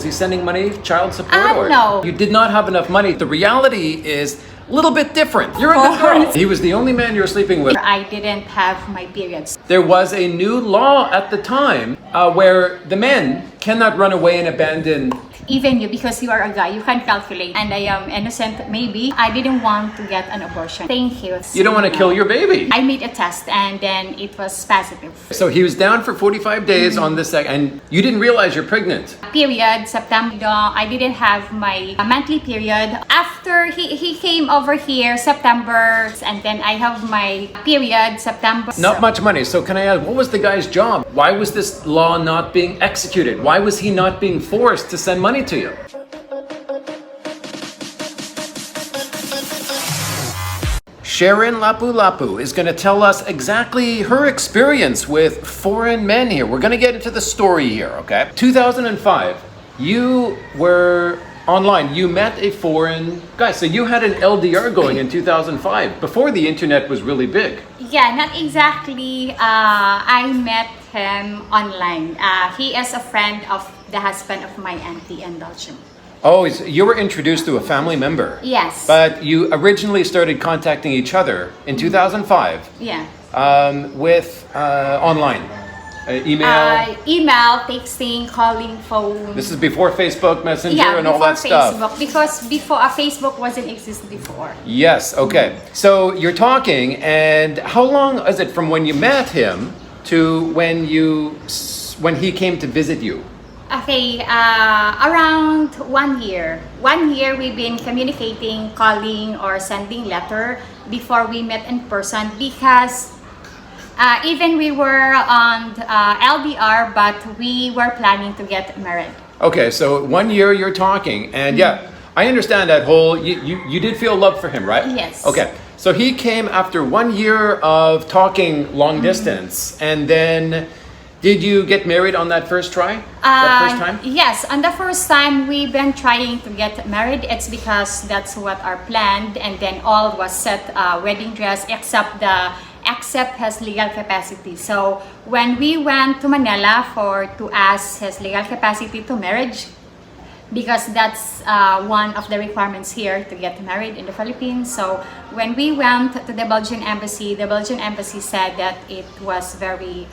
Is he sending money, child support? Or No. You did not have enough money. The reality is a little bit different. You're a good girl. He was the only man you were sleeping with. I didn't have my periods. There was a new law at the time where the men cannot run away and abandon. Even you, because you are a guy, you can calculate. And I am innocent, maybe. I didn't want to get an abortion. Thank you. You don't want to kill your baby. I made a test and then it was positive. So he was down for 45 days on this, and you didn't realize you're pregnant. Period, September. I didn't have my monthly period. After he came over here, September, and then I have my period, September. Not much money. So can I ask, what was the guy's job? Why was this law not being executed? Why was he not being forced to send money to you? Sharon Lapu-Lapu is going to tell us exactly her experience with foreign men here. We're going to get into the story here, okay? 2005, you were online. You met a foreign guy. So you had an LDR going in 2005, before the internet was really big. Yeah, not exactly. I met him online. He is a friend of the husband of my auntie in Belgium. Oh, so you were introduced to a family member. Yes. But you originally started contacting each other in 2005. Yeah. With online, email. Email, texting, calling, phone. This is before Facebook Messenger Yeah, and all before that stuff. Facebook, because before Facebook wasn't exist before. Yes. Okay. So you're talking, and how long is it from when you met him to when he came to visit you? Okay, around 1 year. 1 year we've been communicating, calling, or sending letter before we met in person, because even we were on LDR, but we were planning to get married. Okay, so 1 year you're talking, and yeah, I understand that whole, you did feel love for him, right? Yes. Okay, so he came after 1 year of talking long distance, and then did you get married on that first try? That first time? Yes, on the first time we've been trying to get married. It's because that's what our planned, and then all was set, wedding dress except his legal capacity. So when we went to Manila to ask his legal capacity to marriage, because that's one of the requirements here to get married in the Philippines. So when we went to the Belgian embassy said that it was very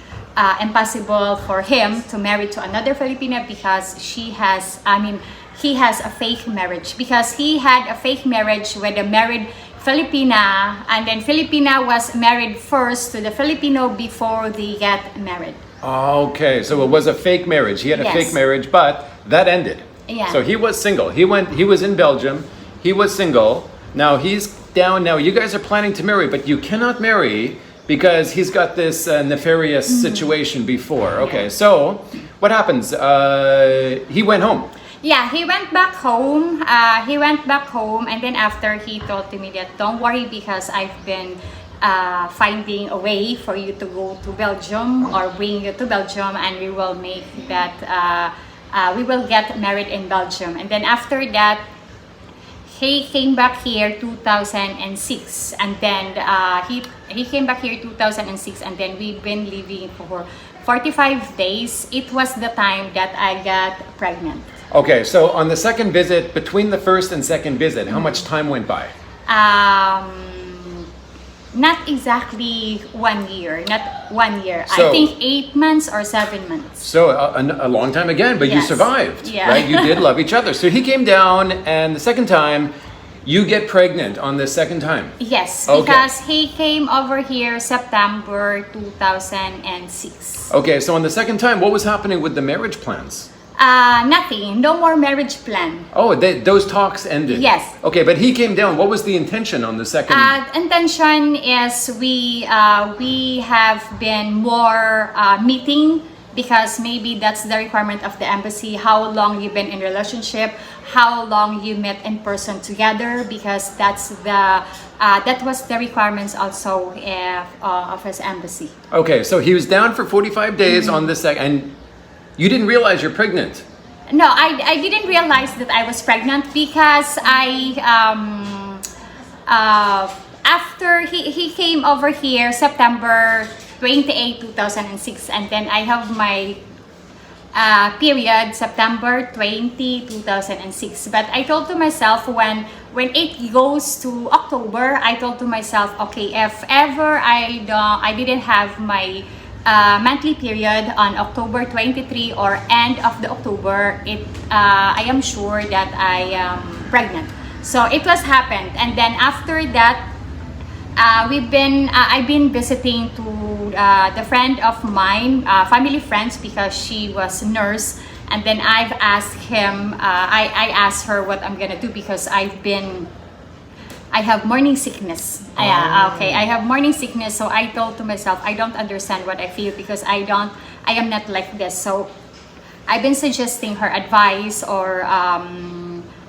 impossible for him to marry to another Filipina because he has a fake marriage, because he had a fake marriage with a married Filipina, and then Filipina was married first to the Filipino before they get married. Okay, so it was a fake marriage. He had a Yes. fake marriage, but that ended. Yeah. So he was single. He was in Belgium. He was single. Now he's down. Now you guys are planning to marry, but you cannot marry because he's got this nefarious situation before. Okay, so what happens? He went home. Yeah, he went back home. And then after he told me that don't worry, because I've been finding a way for you to go to Belgium or bring you to Belgium, and we will make that. We will get married in Belgium. And then after that, he came back here 2006, and then he came back here 2006, and then we've been living for 45 days. It was the time that I got pregnant. Okay, so on the second visit, between the first and second visit, how much time went by? Not exactly 1 year, not 1 year. So- I think 8 months or 7 months. So a long time again, but you Yes. survived, Yeah. right? You did love each other. So he came down, and the second time, you get pregnant on the second time. Yes, Okay. because he came over here September 2006. Okay, so on the second time, what was happening with the marriage plans? Nothing, no more marriage plan. Oh, those talks ended. Yes. Okay, but he came down. What was the intention on the second? Intention is we have been more meeting, because maybe that's the requirement of the embassy. How long you've been in relationship, how long you met in person together, because that was the requirements also of his embassy. Okay, so he was down for 45 days on the second, and you didn't realize you're pregnant. No, I didn't realize that I was pregnant, because after he came over here September 28, 2006, and then I have my period, September 20, 2006. But I told to myself when it goes to October, I told to myself, okay, if ever I didn't have my monthly period on October 23 or end of the October, I am sure that I am pregnant. So it was happened, and then after that, I've been visiting to the friend of mine, family friends, because she was a nurse, and then I've asked him. I asked her what I'm gonna do because I have morning sickness. Okay, I have morning sickness. So I told to myself, I don't understand what I feel because I am not like this. So I've been suggesting her advice or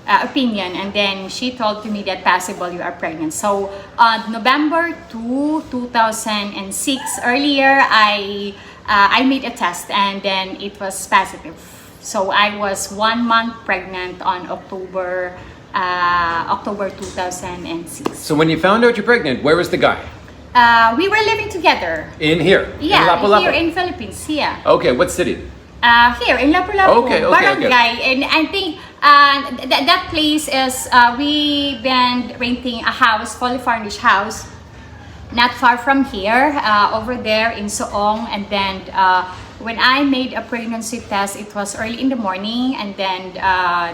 opinion, and then she told to me that possible you are pregnant. So on November 2, 2006, earlier I made a test and then it was positive. So I was 1 month pregnant on October 2006. So when you found out you're pregnant, where was the guy? We were living together. In here? Yeah, in Lapu-Lapu? here in Philippines. Yeah. Okay, what city? Here in Lapu-Lapu, Okay. barangay, and I think that place is we been renting a house, fully furnished house, not far from here, over there in Soong. And then when I made a pregnancy test, it was early in the morning, and then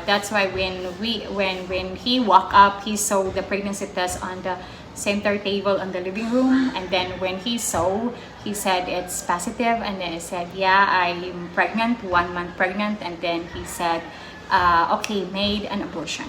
that's why when he woke up, he saw the pregnancy test on the center table on the living room, and then when he saw, he said it's positive, and then I said, yeah, I'm pregnant, 1 month pregnant, and then he said, okay, made an abortion.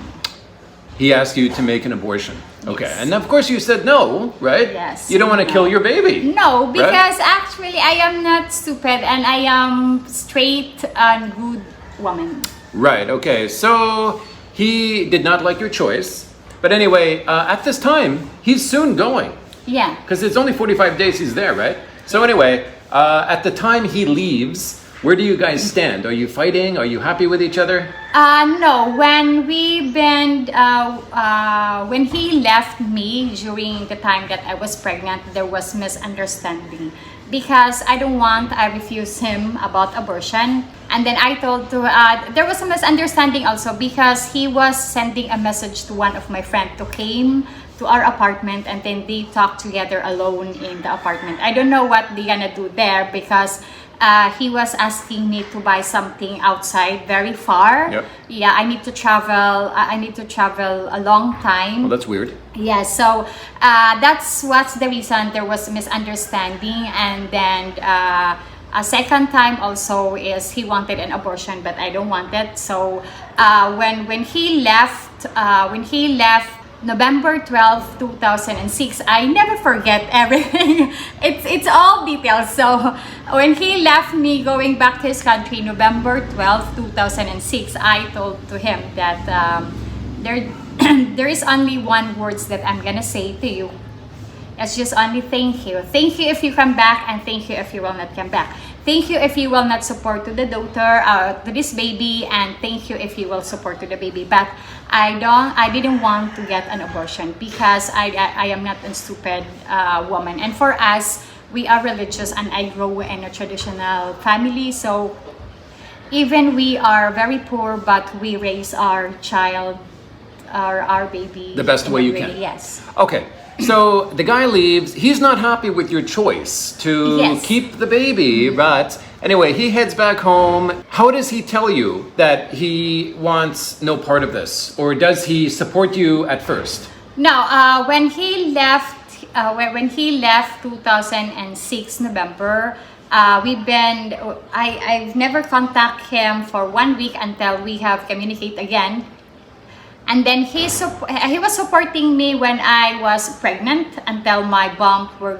He asked you to make an abortion. Okay, Yes. and of course you said no, right? Yes. You don't want to No. kill your baby. No, because actually I am not stupid, and I am straight and good woman. Right, okay. So he did not like your choice. But anyway, at this time, he's soon going. Yeah. Because it's only 45 days he's there, right? So anyway, at the time he leaves, where do you guys stand? Are you fighting? Are you happy with each other? No, when he left me during the time that I was pregnant, there was misunderstanding because I refused him about abortion. And then I told there was a misunderstanding also because he was sending a message to one of my friends to came to our apartment, and then they talked together alone in the apartment. I don't know what they're gonna do there because he was asking me to buy something outside very far. Yep. Yeah, I need to travel a long time. Well, that's weird. Yeah, so that's what's the reason there was a misunderstanding. And then a second time also is he wanted an abortion, but I don't want it. So when he left November 12, 2006, I never forget everything. It's all details. So when he left me going back to his country, November 12, 2006, I told to him that there is only one words that I'm gonna say to you. It's just only thank you. Thank you if you come back, and thank you if you will not come back. Thank you if you will not support to the daughter, to this baby, and thank you if you will support to the baby. But I didn't want to get an abortion because I am not a stupid woman. And for us, we are religious, and I grow in a traditional family. So even we are very poor, but we raise our child, our baby, The best way you really, can. yes. Okay, so the guy leaves. He's not happy with your choice to Yes. keep the baby, but anyway, he heads back home. How does he tell you that he wants no part of this? Or does he support you at first? No, when he left 2006 November, I've never contact him for 1 week until we have communicate again. And then he was supporting me when I was pregnant until my bump were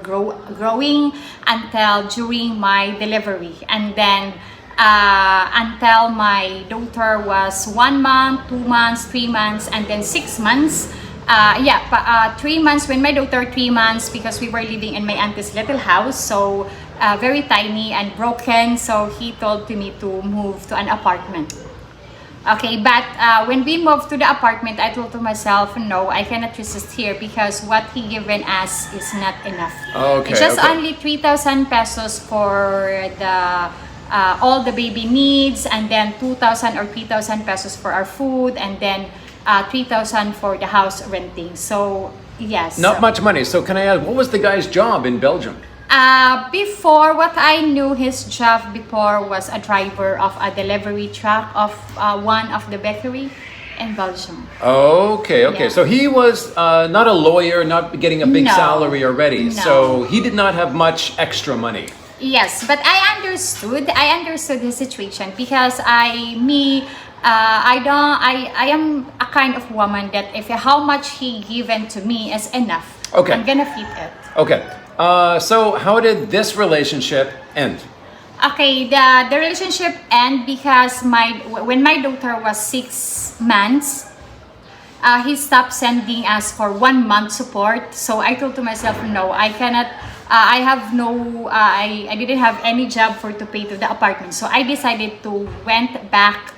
growing until during my delivery. And then until my daughter was 1 month, 2 months, 3 months, and then 6 months. 3 months when my daughter 3 months because we were living in my auntie's little house, so very tiny and broken. So he told to me to move to an apartment. Okay, but when we moved to the apartment, I told to myself, no, I cannot resist here because what he given us is not enough. Okay, It's just okay. only 3,000 pesos for the all the baby needs, and then 2,000 or 3,000 pesos for our food, and then 3,000 for the house renting. So yes. Not much money. So can I ask, what was the guy's job in Belgium? Before, what I knew his job before was a driver of a delivery truck of one of the bakery in Belgium. Okay. Yeah. So he was not a lawyer, not getting a big No. salary already. No. So he did not have much extra money. Yes, but I understood his situation because I am a kind of woman that if how much he given to me is enough, Okay. I'm gonna feed it. Okay. So how did this relationship end? Okay, the relationship end because when my daughter was 6 months, he stopped sending us for 1 month support. So I told to myself, no, I cannot. I have no. I didn't have any job for to pay to the apartment. So I decided to went back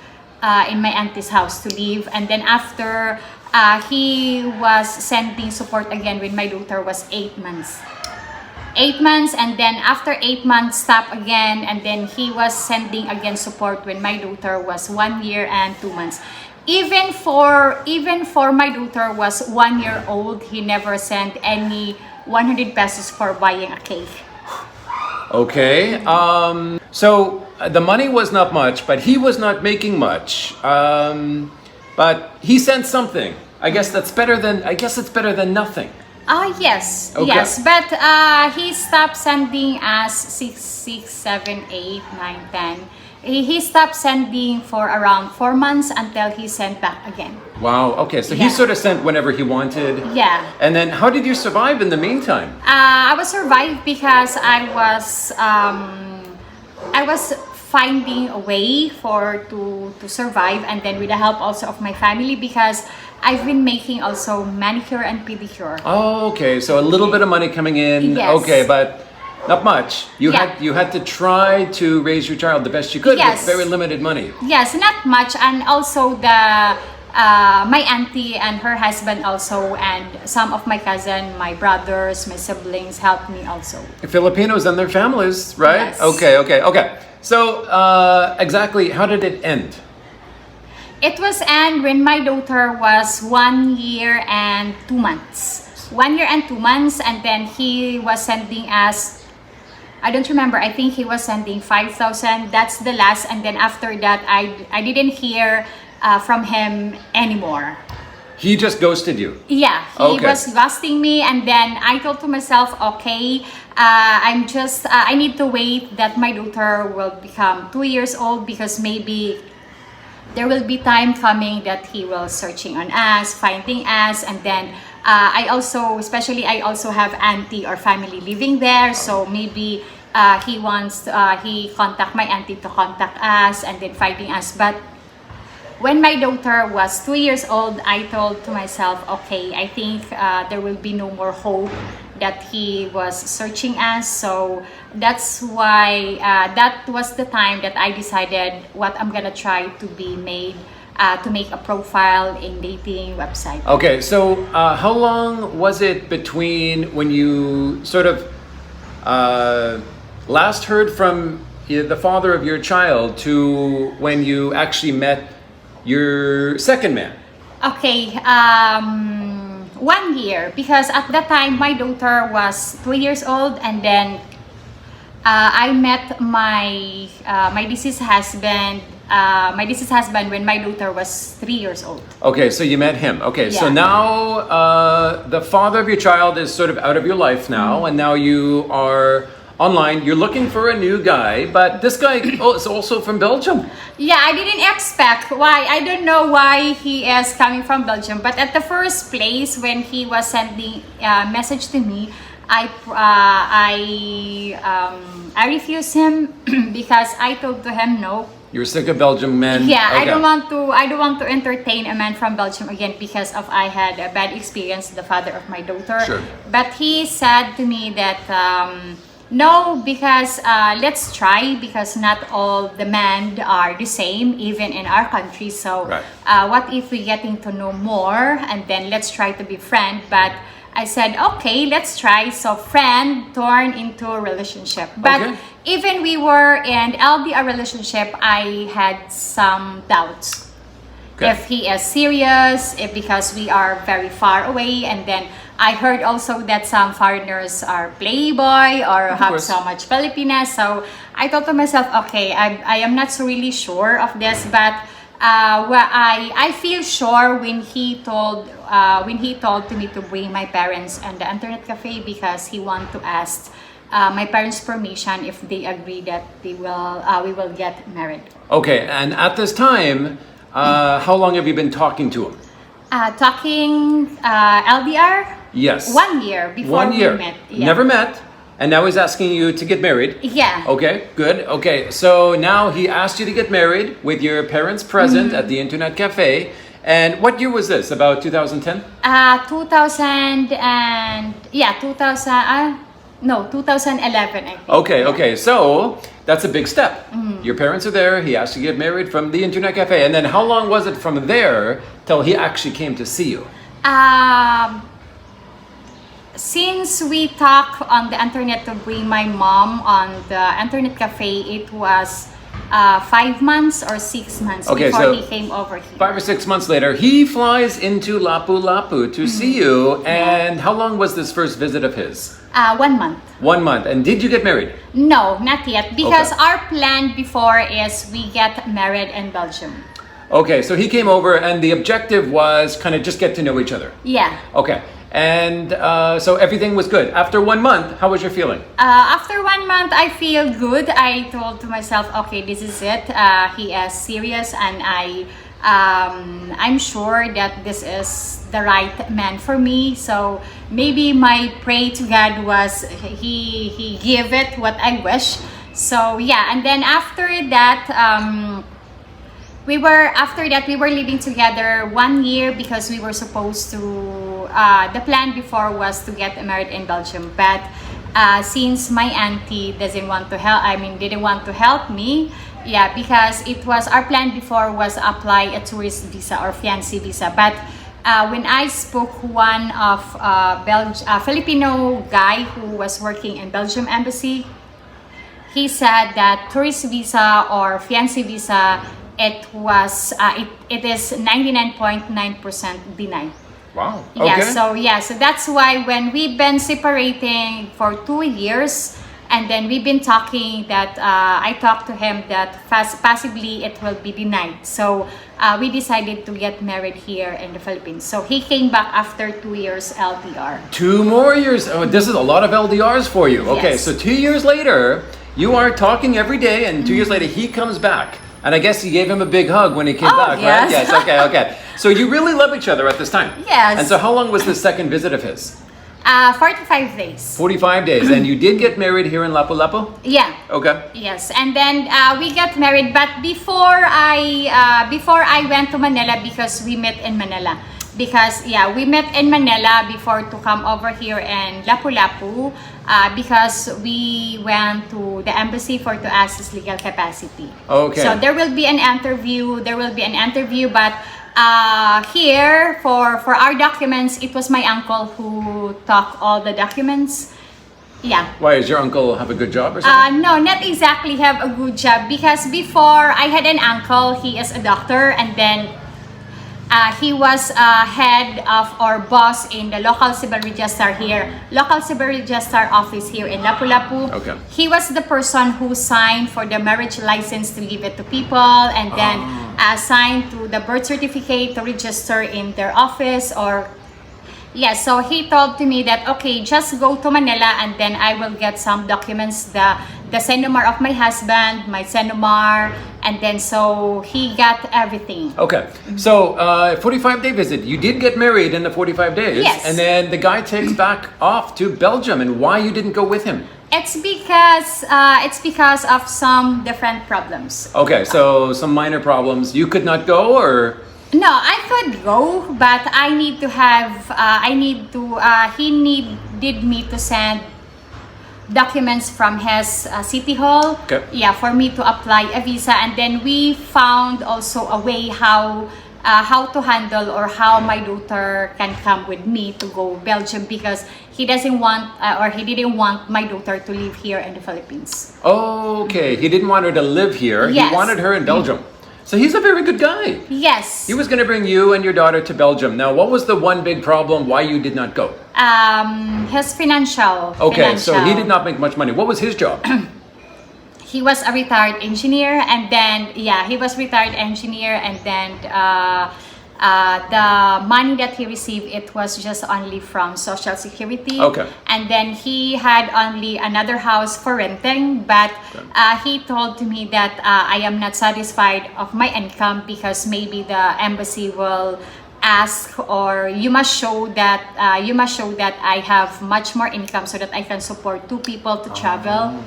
in my auntie's house to live. And then after, he was sending support again when my daughter was 8 months. 8 months, and then after 8 months stop again, and then he was sending again support when my daughter was 1 year and 2 months. Even for my daughter was 1 year old, he never sent any 100 pesos for buying a cake. Okay. So the money was not much, but he was not making much. But he sent something. I guess it's better than nothing. Yes, Okay. yes, but he stopped sending us 6, 7, 8, 9, 10. He stopped sending for around 4 months until he sent back again. Wow. Okay. So he Yeah. sort of sent whenever he wanted. Yeah. And then how did you survive in the meantime? I was survived because I was finding a way to survive, and then with the help also of my family because I've been making also manicure and pedicure. Oh, okay. So a little bit of money coming in. Yes. Okay, but not much. You Yeah. had to try to raise your child the best you could Yes. with very limited money. Yes, not much, and also my auntie and her husband also, and some of my cousin, my brothers, my siblings helped me also. Filipinos and their families, right? Yes. Okay. So exactly, how did it end? It was end when my daughter was 1 year and 2 months. 1 year and 2 months, and then he was sending us, I don't remember, I think he was sending 5,000. That's the last, and then after that, I didn't hear from him anymore. He just ghosted you. Yeah, he Okay. was ghosting me, and then I told to myself, okay, I need to wait that my daughter will become 2 years old because maybe there will be time coming that he will searching on us, finding us, and then I also have auntie or family living there, so maybe he contact my auntie to contact us and then finding us. But when my daughter was 2 years old, I told to myself, okay, I think there will be no more hope that he was searching us. So that's why that was the time that I decided what I'm gonna try to make a profile in dating website. Okay, so how long was it between when you sort of last heard from the father of your child to when you actually met your second man? Okay, 1 year, because at that time my daughter was 2 years old, and then I met my deceased husband. When my daughter was 3 years old. Okay, so you met him. Okay, so Yeah. now the father of your child is sort of out of your life now, and now you are online. You're looking for a new guy, but this guy is also from Belgium. Yeah, I didn't expect why. I don't know why he is coming from Belgium. But at the first place, when he was sending a message to me, I refused him because I told to him no. You're sick of Belgium men. Yeah, Okay. I don't want to entertain a man from Belgium again because of I had a bad experience with the father of my daughter. Sure. But he said to me that no, because let's try, because not all the men are the same, even in our country. So Right. what if we getting to know more, and then let's try to be friends. But I said, okay, let's try. So friend turned into a relationship. But Okay. even we were in LDR relationship, I had some doubts. Okay. If he is serious, if because we are very far away, and then I heard also that some foreigners are playboy or have course. so much Filipinas. So I thought to myself, okay, I am not so really sure of this, but I feel sure when he told to me to bring my parents and the internet cafe because he want to ask my parents' permission if they agree that we will get married. Okay, and at this time, how long have you been talking to him? Talking LDR? Yes. 1 year before 1 year. we met. Yeah. Never met, and now he's asking you to get married. Yeah. Okay, good. Okay, so now he asked you to get married with your parents present at the internet cafe. And what year was this? About 2010? 2000 and yeah, 2000. No, 2011. I think. Okay, okay. So that's a big step. Your parents are there. He asked you to get married from the internet cafe. And then how long was it from there till he actually came to see you? Since we talked on the internet to bring my mom on the internet cafe, it was 5 months or 6 months Okay, before so he came over here. 5 or 6 months later, he flies into Lapu-Lapu to see you. And how long was this first visit of his? 1 month. 1 month. And did you get married? No, not yet. Because Okay. our plan before is we get married in Belgium. Okay, so he came over and the objective was kind of just get to know each other. Yeah. Okay. And so everything was good. After 1 month, how was your feeling? After 1 month, I feel good. I told to myself, okay, this is it. He is serious, and I'm sure that this is the right man for me. So maybe my pray to God was he give it what I wish. So yeah, and then after that. We were living together 1 year because we were supposed to, the plan before was to get married in Belgium. But since my auntie didn't want to help me, yeah, because it was, our plan before was apply a tourist visa or fiancé visa. But when I spoke one of Filipino guy who was working in Belgium embassy, he said that tourist visa or fiancé visa, it is 99.9% denied. Wow. Okay. So that's why when we've been separating for 2 years, and then we've been talking that I talked to him that possibly it will be denied. So we decided to get married here in the Philippines. So he came back after 2 years LDR. 2 more years. Oh, this is a lot of LDRs for you. Okay, Yes. so 2 years later, you are talking every day, and 2 years later, he comes back. And I guess you gave him a big hug when he came back, right? yes. Yes, okay, okay. So you really love each other at this time? Yes. And so how long was this second visit of his? 45 days. 45 days. And you did get married here in Lapu-Lapu? Yeah. Okay. Yes, and then we got married. But before I went to Manila, because we met in Manila. Because yeah, we met in Manila before to come over here in Lapu-Lapu. Because we went to the embassy to ask his legal capacity. Okay. So there will be an interview. But here for our documents, it was my uncle who took all the documents. Yeah. Why, does your uncle have a good job or something? No, not exactly have a good job, because before I had an uncle, he is a doctor, and then he was head of or boss in the local civil register office here in Lapu-Lapu. Okay. He was the person who signed for the marriage license to give it to people, and then signed to the birth certificate to register in their office or. Yeah, so he told to me that, okay, just go to Manila and then I will get some documents, the senomar of my husband, my senomar, and then so he got everything. Okay, so 45-day visit. You did get married in the 45 days. Yes. And then the guy takes back off to Belgium. And why you didn't go with him? It's because of some different problems. Okay, so some minor problems. You could not go, or? No, I could go, but I need to have, he needed me to send documents from his city hall. Okay. Yeah, for me to apply a visa. And then we found also a way how how to handle or how my daughter can come with me to go Belgium because he doesn't want or he didn't want my daughter to live here in the Philippines. Okay, he didn't want her to live here. Yes. He wanted her in Belgium. So he's a very good guy. Yes. He was going to bring you and your daughter to Belgium. Now, what was the one big problem why you did not go? His financial. Okay, so he did not make much money. What was his job? He was a retired engineer, and then he was retired engineer, and then the money that he received, it was just only from Social Security. Okay. And then he had only another house for renting, but he told me that I am not satisfied of my income because maybe the embassy will ask, or you must show that I have much more income so that I can support 2 people to travel.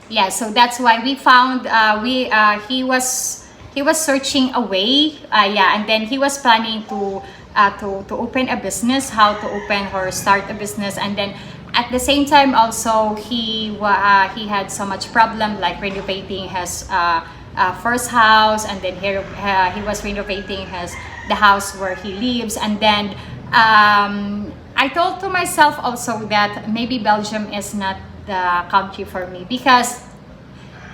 Yeah, so that's why we found he was searching a way, and then he was planning to open a business, how to open or start a business, and then at the same time also he had so much problem like renovating his first house, and then he was renovating the house where he lives, and then I told to myself also that maybe Belgium is not the country for me because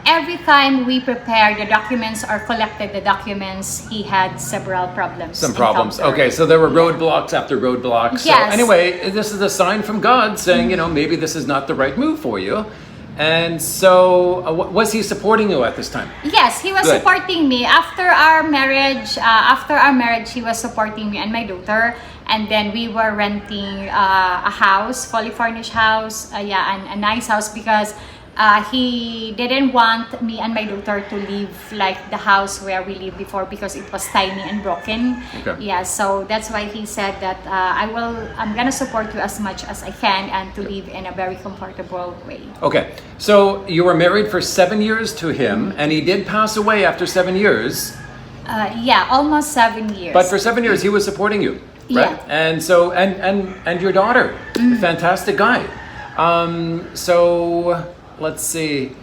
every time we prepare the documents or collected the documents, he had several problems. Some problems. encountered. Okay, so there were roadblocks after roadblocks. Yes. So anyway, this is a sign from God saying, maybe this is not the right move for you. And so, was he supporting you at this time? Yes, he was Good. supporting me after our marriage. He was supporting me and my daughter, and then we were renting a house, fully furnished house, and a nice house because he didn't want me and my daughter to live like the house where we lived before because it was tiny and broken. Okay. Yeah, so that's why he said that I'm gonna support you as much as I can and to live in a very comfortable way. Okay, so you were married for 7 years to him, and he did pass away after 7 years. Almost 7 years. But for 7 years, he was supporting you, right? Yeah. And so, and your daughter, fantastic guy. So let's see.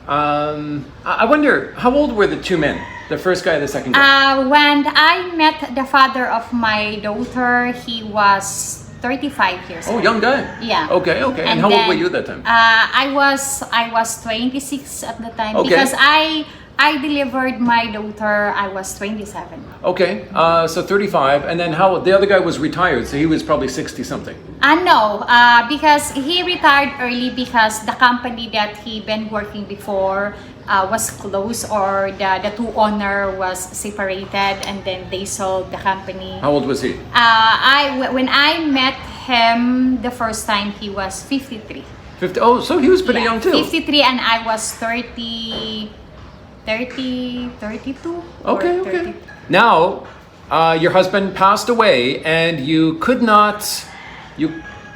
I wonder, how old were the 2 men? The first guy, the second guy. When I met the father of my daughter, he was 35 years old. Oh, young guy. Yeah. Okay. And how old were you at that time? I was 26 at the time Okay. because I delivered my daughter. I was 27. Okay, so 35, and then how the other guy was retired, so he was probably 60 something. No, because he retired early because the company that he been working before was closed, or the 2 owner was separated, and then they sold the company. How old was he? When I met him the first time, he was 53. 50. Oh, so he was pretty young too. 53, and I was 32. Okay. 30. Now, your husband passed away, and you could not.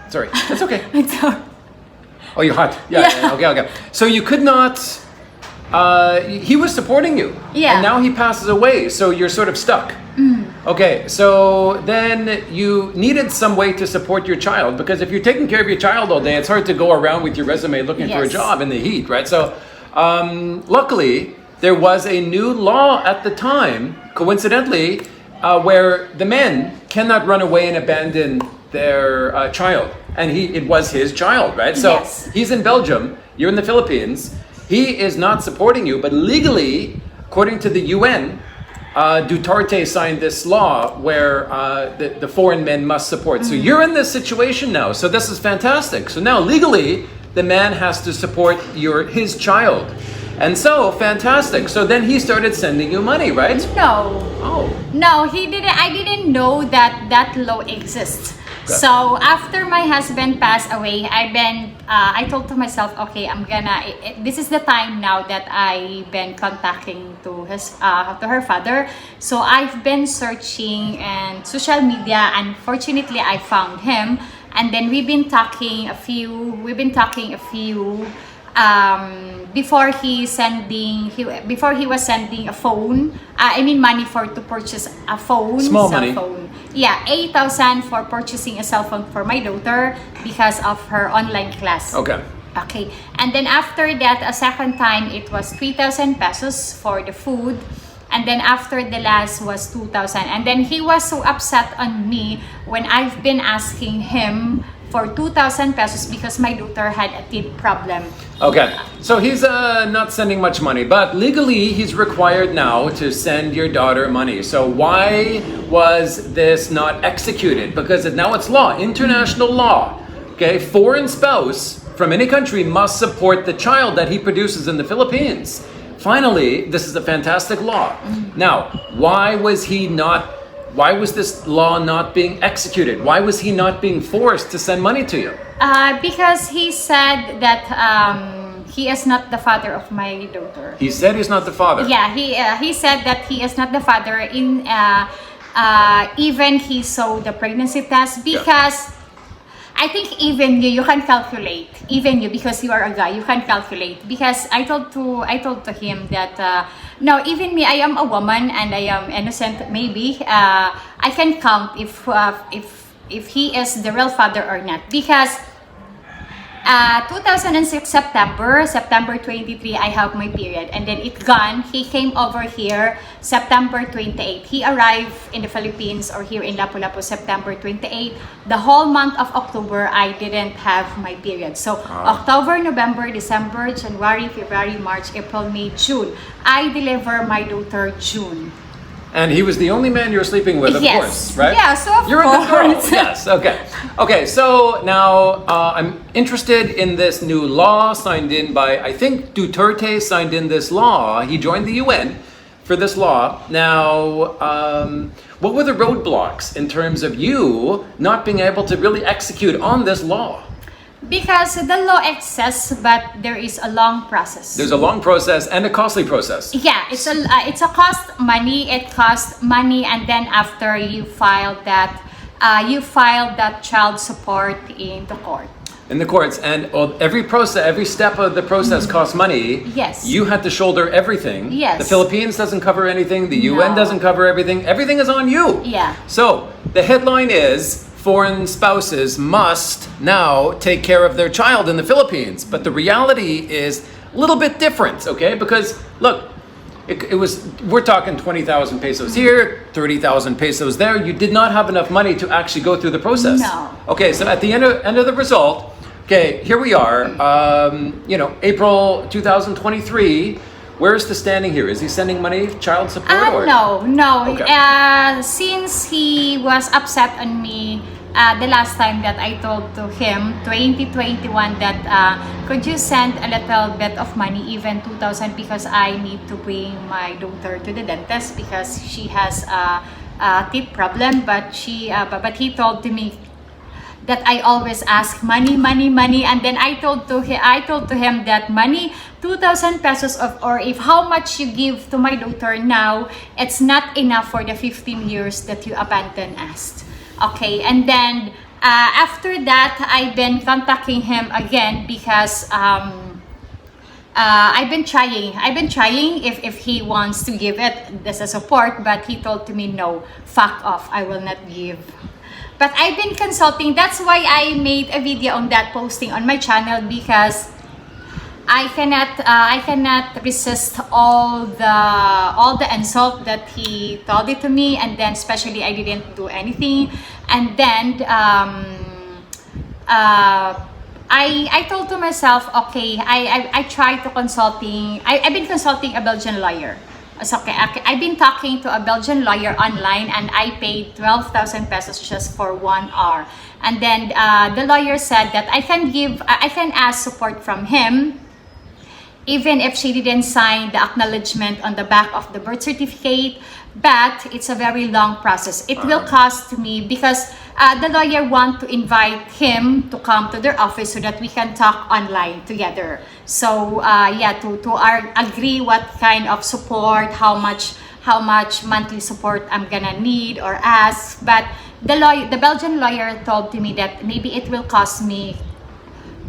Sorry, that's okay. Oh, you're hot. Yeah. Okay. So you could not. He was supporting you. Yeah. And now he passes away, so you're sort of stuck. Okay, so then you needed some way to support your child, because if you're taking care of your child all day, it's hard to go around with your resume looking for a Yes. job in the heat, right? So, luckily, there was a new law at the time, coincidentally, where the men cannot run away and abandon their child. And it was his child, right? So Yes. he's in Belgium, you're in the Philippines, he is not supporting you, but legally, according to the UN, Duterte signed this law where the foreign men must support. So you're in this situation now. So this is fantastic. So now legally, the man has to support his child. And so, fantastic. So then he started sending you money, right? No. Oh. No, he didn't. I didn't know that law exists. Okay. So after my husband passed away, I told to myself, okay, this is the time now that I've been contacting to her father. So I've been searching in social media, and fortunately I found him. And then we've been talking a few. Before he was sending a phone, money to purchase a phone. Small cell money. phone. Yeah, 8,000 for purchasing a cell phone for my daughter because of her online class. Okay. Okay, and then after that, a second time, it was 3,000 pesos for the food. and then after the last was 2,000. And then he was so upset on me when I've been asking him for 2,000 pesos because my daughter had a teeth problem. Okay, so he's not sending much money, but legally he's required now to send your daughter money. So why was this not executed? Because now it's law, international law. Okay, foreign spouse from any country must support the child that he produces in the Philippines. Finally, this is a fantastic law. Now, why was this law not being executed? Why was he not being forced to send money to you? Because he said that he is not the father of my daughter. He said he's not the father. Yeah, he said that he is not the father. Even he saw the pregnancy test because I think even you can calculate. Even you, because you are a guy, you can calculate. Because I told to him that no, even me, I am a woman and I am innocent. Maybe I can count if he is the real father or not. Because 2006 September 23, I have my period, and then it gone. He came over here September 28. He arrived in the Philippines or here in Lapu-Lapu September 28. The whole month of October, I didn't have my period. So October, November, December, January, February, March, April, May, June. I deliver my daughter June. And he was the only man you were sleeping with, of course, right? Yes, of You're course. a good girl. Yes, okay. Okay, so now I'm interested in this new law signed in by, I think Duterte signed in this law. He joined the UN for this law. Now, what were the roadblocks in terms of you not being able to really execute on this law? Because the law exists, but there is a long process. There's a long process and a costly process. Yeah, it's a cost money. It costs money, and then after you file that child support in the court. In the courts, and every step of the process costs money. Yes. You had to shoulder everything. Yes. The Philippines doesn't cover anything. The No. UN doesn't cover everything. Everything is on you. Yeah. So the headline is foreign spouses must now take care of their child in the Philippines. But the reality is a little bit different, okay? Because look, we're talking 20,000 pesos here, 30,000 pesos there. You did not have enough money to actually go through the process. No. Okay, so at the end of the result, okay, here we are, April 2023. Where's the standing here? Is he sending money, child support? Or? No. Okay. Since he was upset on me the last time that I told to him, 2021, that could you send a little bit of money, even 2,000, because I need to bring my daughter to the dentist because she has a teeth problem. But he told to me that I always ask money, and then I told to him that money, 2,000 pesos or if how much you give to my daughter now, it's not enough for the 15 years that you abandoned us. Okay, and then after that, I've been contacting him again because I've been trying if he wants to give it as a support, but he told to me, no, fuck off, I will not give. But I've been consulting. That's why I made a video on that, posting on my channel, because I cannot resist all the insult that he told it to me, and then especially I didn't do anything, and then I told to myself, okay, I tried to consulting. I've been consulting a Belgian lawyer. It's okay. I've been talking to a Belgian lawyer online, and I paid 12,000 pesos just for 1 hour. And then the lawyer said that I can ask support from him, even if she didn't sign the acknowledgement on the back of the birth certificate. But it's a very long process. It will cost me, because the lawyer want to invite him to come to their office so that we can talk online together. So to agree what kind of support, how much monthly support I'm gonna need or ask. But the Belgian lawyer told to me that maybe it will cost me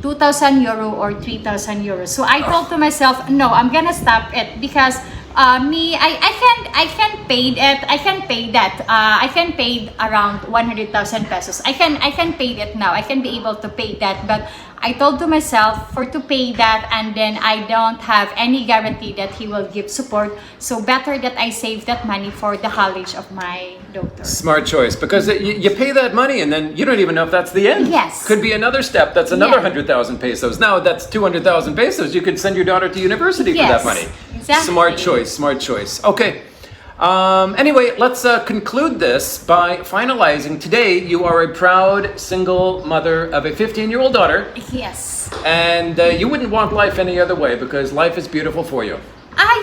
2,000 euro or 3,000 euros. So I told to myself, no, I'm gonna stop it, because I can pay it. I can pay that. I can pay around 100,000 pesos. I can pay it now. I can be able to pay that. But I told to myself for to pay that, and then I don't have any guarantee that he will give support. So better that I save that money for the college of my daughter. Smart choice, because you pay that money and then you don't even know if that's the end. Yes. Could be another step. That's another Yeah. 100,000 pesos. Now that's 200,000 pesos. You could send your daughter to university for that Yes, money. exactly. Smart choice. Smart choice. Okay. Anyway, let's conclude this by finalizing. Today, you are a proud single mother of a 15-year-old daughter, Yes. and you wouldn't want life any other way because life is beautiful for you.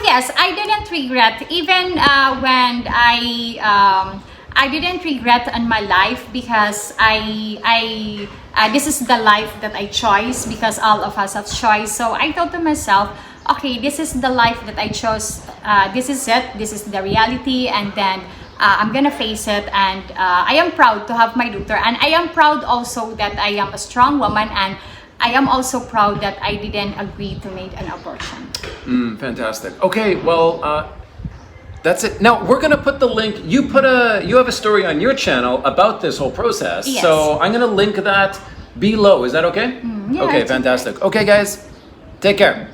Yes, I didn't regret even when I didn't regret on my life because this is the life that I chose because all of us have choice. So I thought to myself, okay, this is the life that I chose. This is it. This is the reality, and then I'm gonna face it. And I am proud to have my daughter, and I am proud also that I am a strong woman, and I am also proud that I didn't agree to make an abortion. Fantastic. Okay, well, that's it. Now we're gonna put the link. You have a story on your channel about this whole process. Yes. So I'm gonna link that below. Is that okay? Yeah, Okay, it's fantastic. Okay, guys, take care.